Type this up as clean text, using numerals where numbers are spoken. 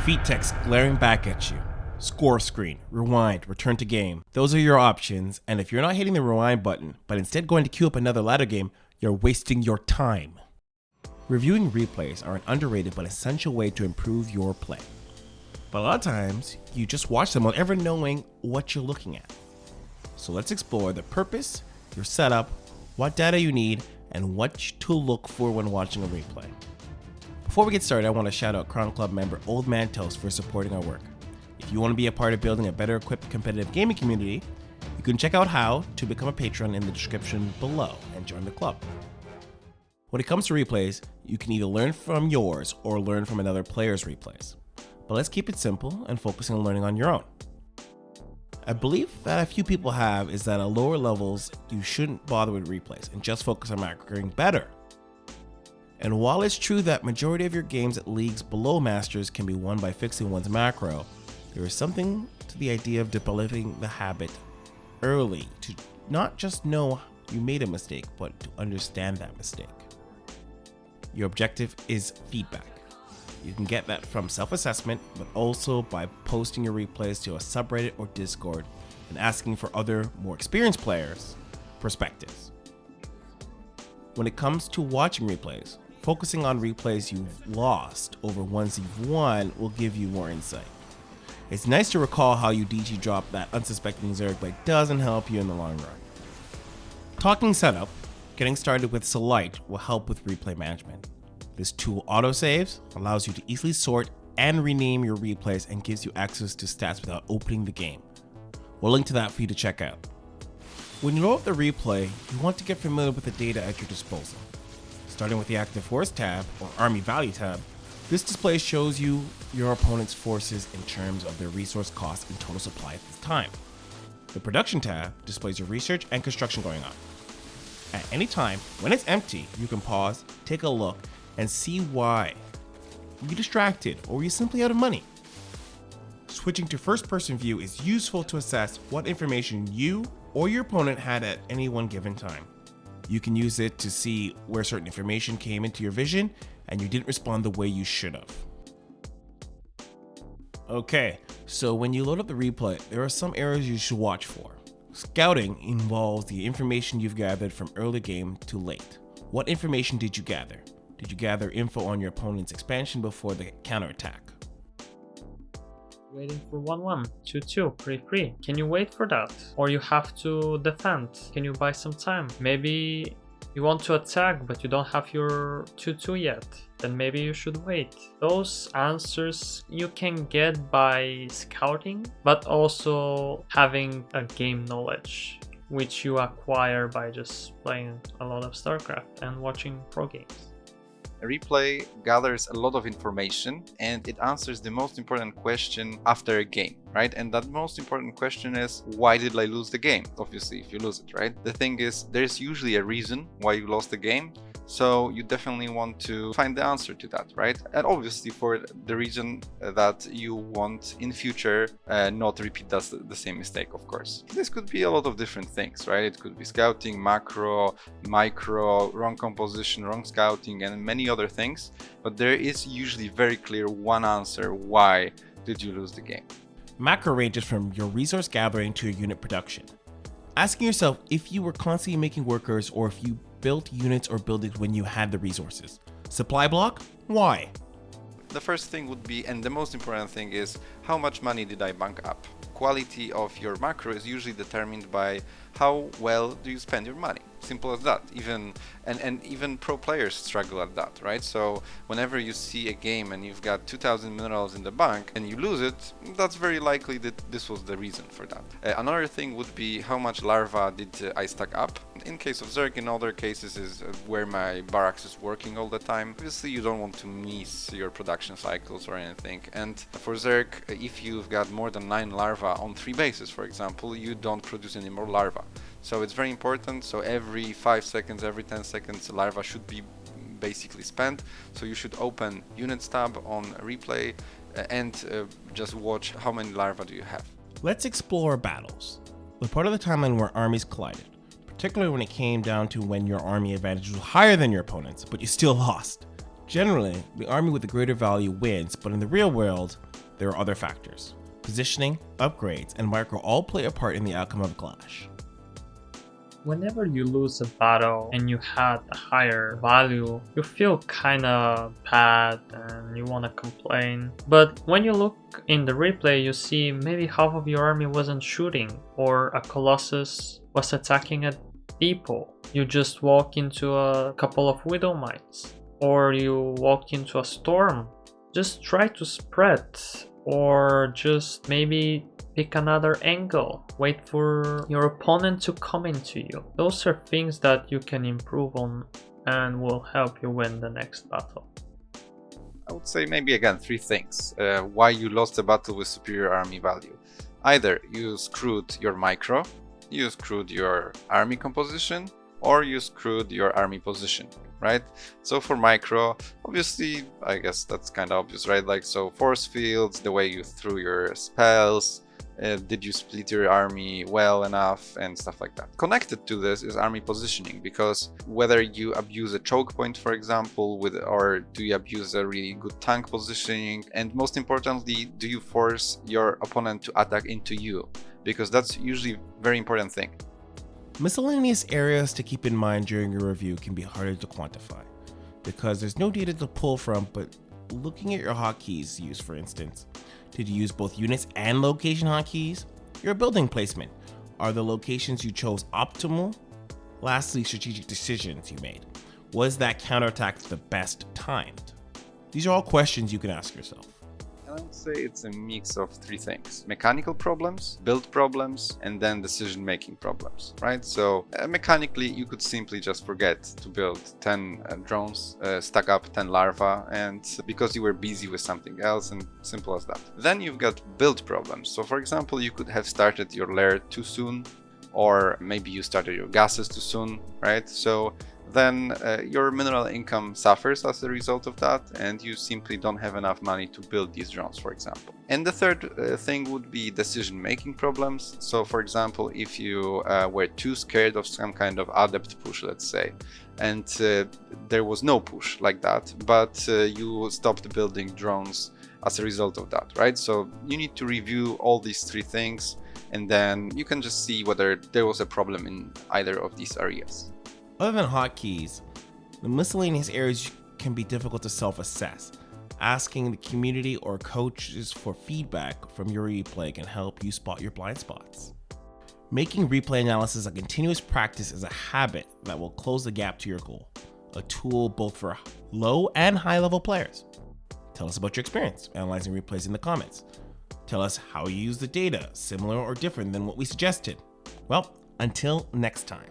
Defeat text glaring back at you. Score screen, rewind, return to game. Those are your options, and if you're not hitting the rewind button, but instead going to queue up another ladder game, you're wasting your time. Reviewing replays are an underrated but essential way to improve your play. But a lot of times, you just watch them without ever knowing what you're looking at. So let's explore the purpose, your setup, what data you need, and what to look for when watching a replay. Before we get started, I want to shout out Crown Club member Old Man Toast for supporting our work. If you want to be a part of building a better equipped competitive gaming community, you can check out how to become a patron in the description below and join the club. When it comes to replays, you can either learn from yours or learn from another player's replays. But let's keep it simple and focusing on learning on your own. I believe that a few people have is that at lower levels, you shouldn't bother with replays and just focus on macroing better. And while it's true that majority of your games at leagues below Masters can be won by fixing one's macro, there is something to the idea of developing the habit early to not just know you made a mistake, but to understand that mistake. Your objective is feedback. You can get that from self-assessment, but also by posting your replays to a subreddit or Discord and asking for other, more experienced players' perspectives. When it comes to watching replays, focusing on replays you've lost over ones you've won will give you more insight. It's nice to recall how you DG dropped that unsuspecting Zerg, but it doesn't help you in the long run. Talking setup, getting started with Select will help with replay management. This tool autosaves, allows you to easily sort and rename your replays, and gives you access to stats without opening the game. We'll link to that for you to check out. When you load up the replay, you want to get familiar with the data at your disposal. Starting with the Active Force tab, or Army Value tab, this display shows you your opponent's forces in terms of their resource cost and total supply at this time. The Production tab displays your research and construction going on. At any time, when it's empty, you can pause, take a look, and see why. Were you distracted, or were you simply out of money? Switching to first-person view is useful to assess what information you or your opponent had at any one given time. You can use it to see where certain information came into your vision and you didn't respond the way you should have. Okay, so when you load up the replay, there are some areas you should watch for. Scouting involves the information you've gathered from early game to late. What information did you gather? Did you gather info on your opponent's expansion before the counterattack? Waiting for 1-1, 2-2, 3-3. Can you wait for that? Or you have to defend? Can you buy some time? Maybe you want to attack but you don't have your 2-2 yet. Then maybe you should wait. Those answers you can get by scouting, but also having a game knowledge, which you acquire by just playing a lot of StarCraft and watching pro games. A replay gathers a lot of information and it answers the most important question after a game, right? And that most important question is, why did I lose the game? Obviously, if you lose it, right? The thing is, there's usually a reason why you lost the game. So you definitely want to find the answer to that, right? And obviously for the reason that you want in future not repeat the same mistake, of course. This could be a lot of different things, right? It could be scouting, macro, micro, wrong composition, wrong scouting, and many other things. But there is usually very clear one answer, why did you lose the game? Macro ranges from your resource gathering to your unit production. Asking yourself if you were constantly making workers or if you built units or buildings when you had the resources. Supply block? Why? The first thing would be, and the most important thing is, how much money did I bank up? Quality of your macro is usually determined by how well do you spend your money. Simple as that. Even pro players struggle at that, right? So whenever you see a game and you've got 2,000 minerals in the bank and you lose it, that's very likely that this was the reason for that. Another thing would be, how much larva did I stack up? In case of Zerg, in other cases is where my barracks is working all the time. Obviously you don't want to miss your production cycles or anything. And for Zerg, if you've got more than 9 larvae on 3 bases, for example, you don't produce any more larvae. So it's very important. So every 5 seconds, every 10 seconds, larva should be basically spent. So you should open units tab on replay and just watch how many larvae do you have. Let's explore battles. The part of the timeline where armies collided, particularly when it came down to when your army advantage was higher than your opponent's, but you still lost. Generally, the army with the greater value wins, but in the real world, there are other factors. Positioning, upgrades, and micro all play a part in the outcome of a clash. Whenever you lose a battle and you had a higher value, you feel kinda bad and you wanna complain. But when you look in the replay, you see maybe half of your army wasn't shooting, or a Colossus was attacking a depot. You just walk into a couple of Widow Mines, or you walk into a storm. Just try to spread, or just maybe pick another angle. Wait for your opponent to come into you. Those are things that you can improve on and will help you win the next battle. I would say maybe again 3 things why you lost a battle with superior army value. Either you screwed your micro, you screwed your army composition, or you screwed your army position, right? So for micro, obviously, I guess that's kind of obvious, right? Like, so force fields, the way you threw your spells, did you split your army well enough, and stuff like that. Connected to this is army positioning, because whether you abuse a choke point, for example, or do you abuse a really good tank positioning, and most importantly, do you force your opponent to attack into you, because that's usually a very important thing. Miscellaneous areas to keep in mind during your review can be harder to quantify, because there's no data to pull from, but looking at your hotkeys used, for instance, did you use both units and location hotkeys? Your building placement, are the locations you chose optimal? Lastly, strategic decisions you made. Was that counterattack the best timed? These are all questions you can ask yourself. I would say it's a mix of 3 things: mechanical problems, build problems, and then decision-making problems, right? So mechanically, you could simply just forget to build 10 drones, stack up 10 larvae, and because you were busy with something else, and simple as that. Then you've got build problems. So for example, you could have started your lair too soon, or maybe you started your gases too soon, right? So then your mineral income suffers as a result of that, and you simply don't have enough money to build these drones, for example. And the third thing would be decision-making problems. So for example, if you were too scared of some kind of adept push, let's say, and there was no push like that, but you stopped building drones as a result of that, right? So you need to review all these 3 things, and then you can just see whether there was a problem in either of these areas. Other than hotkeys, the miscellaneous areas can be difficult to self-assess. Asking the community or coaches for feedback from your replay can help you spot your blind spots. Making replay analysis a continuous practice is a habit that will close the gap to your goal, a tool both for low and high level players. Tell us about your experience analyzing replays in the comments. Tell us how you use the data, similar or different than what we suggested. Well, until next time.